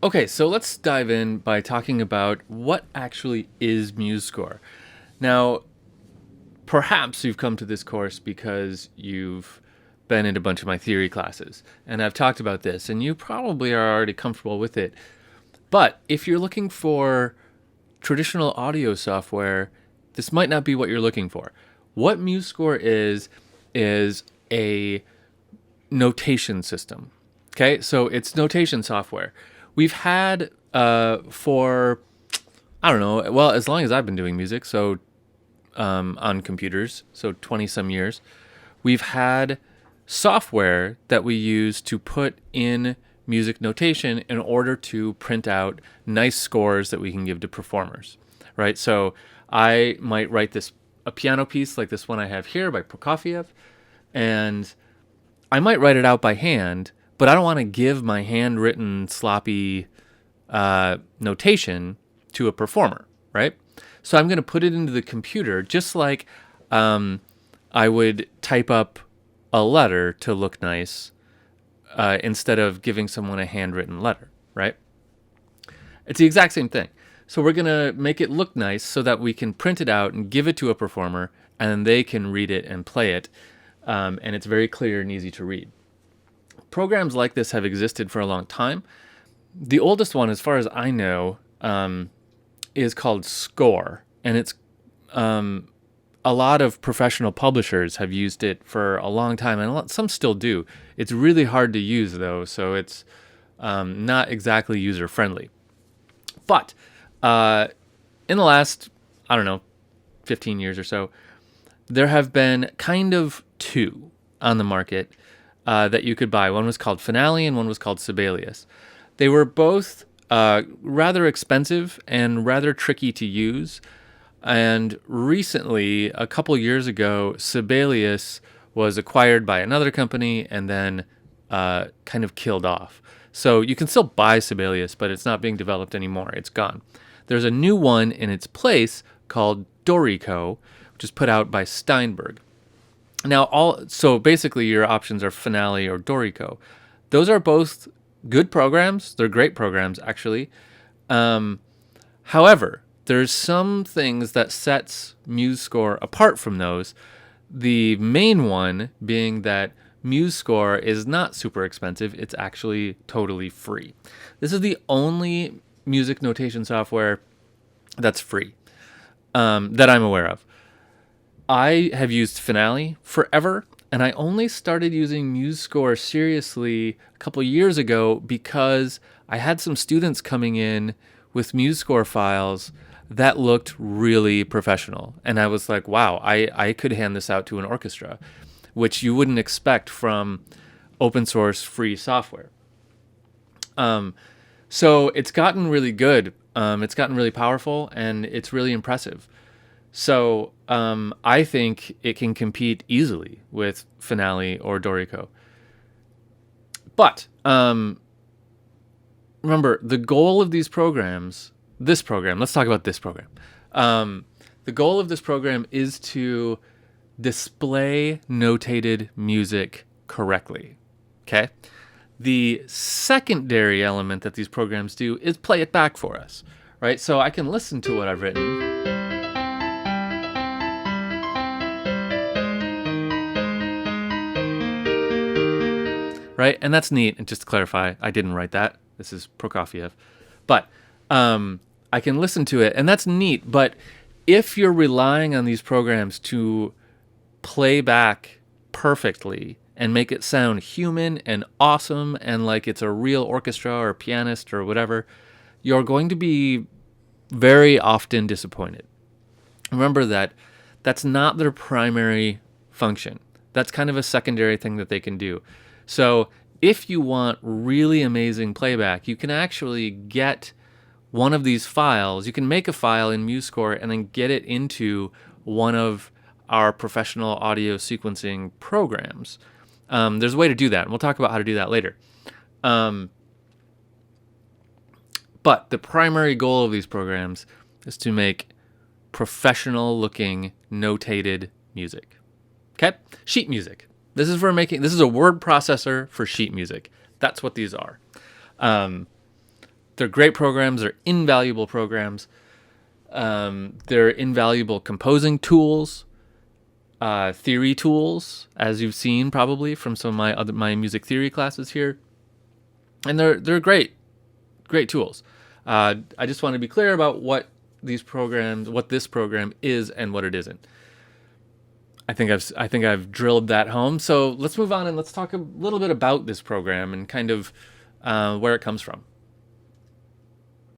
Okay, so let's dive in by talking about what actually is MuseScore. Now, perhaps you've come to this course because you've been in a bunch of my theory classes, and I've talked about this, and you probably are already comfortable with it. But if you're looking for traditional audio software, this might not be what you're looking for. What MuseScore is a notation system. Okay, so it's notation software. We've had for I don't know, well, as long as I've been doing music, so on computers, so 20 some years, we've had software that we use to put in music notation in order to print out nice scores that we can give to performers, right? So I might write a piano piece like this one I have here by Prokofiev, and I might write it out by hand, but I don't want to give my handwritten sloppy notation to a performer, right? So I'm going to put it into the computer just like I would type up a letter to look nice instead of giving someone a handwritten letter, right? It's the exact same thing. So we're going to make it look nice so that we can print it out and give it to a performer, and then they can read it and play it. And it's very clear and easy to read. Programs like this have existed for a long time. The oldest one, as far as I know, is called Score, and it's a lot of professional publishers have used it for a long time, and some still do. It's really hard to use, though, so it's not exactly user friendly. But in the last, I don't know, 15 years or so, there have been kind of two on the market that you could buy. One was called Finale and one was called Sibelius. They were both rather expensive and rather tricky to use. And recently, a couple years ago, Sibelius was acquired by another company and then kind of killed off. So you can still buy Sibelius, but it's not being developed anymore. It's gone. There's a new one in its place called Dorico, which is put out by Steinberg. Now, so basically your options are Finale or Dorico. Those are both good programs. They're great programs, actually. However, there's some things that sets MuseScore apart from those. The main one being that MuseScore is not super expensive. It's actually totally free. This is the only music notation software that's free that I'm aware of. I have used Finale forever, and I only started using MuseScore seriously a couple years ago because I had some students coming in with MuseScore files that looked really professional. And I was like, wow, I could hand this out to an orchestra, which you wouldn't expect from open source free software. So it's gotten really good. It's gotten really powerful, and it's really impressive. So I think it can compete easily with Finale or Dorico. But remember, the goal of these programs, let's talk about this program. The goal of this program is to display notated music correctly. Okay? The secondary element that these programs do is play it back for us, right? So I can listen to what I've written. Right? And that's neat. And just to clarify, I didn't write that. This is Prokofiev. But I can listen to it, and that's neat. But if you're relying on these programs to play back perfectly and make it sound human and awesome and like it's a real orchestra or pianist or whatever, you're going to be very often disappointed. Remember that that's not their primary function. That's kind of a secondary thing that they can do. So if you want really amazing playback, you can actually get one of these files. You can make a file in MuseScore and then get it into one of our professional audio sequencing programs. There's a way to do that, and we'll talk about how to do that later. But the primary goal of these programs is to make professional-looking notated music. Okay? Sheet music. This is a word processor for sheet music. That's what these are. they're great programs. They're invaluable programs. They're invaluable composing tools, theory tools, as you've seen probably from some of my music theory classes here, and they're great tools. I just want to be clear about what this program is and what it isn't. I think I've drilled that home. So let's move on and let's talk a little bit about this program and kind of where it comes from.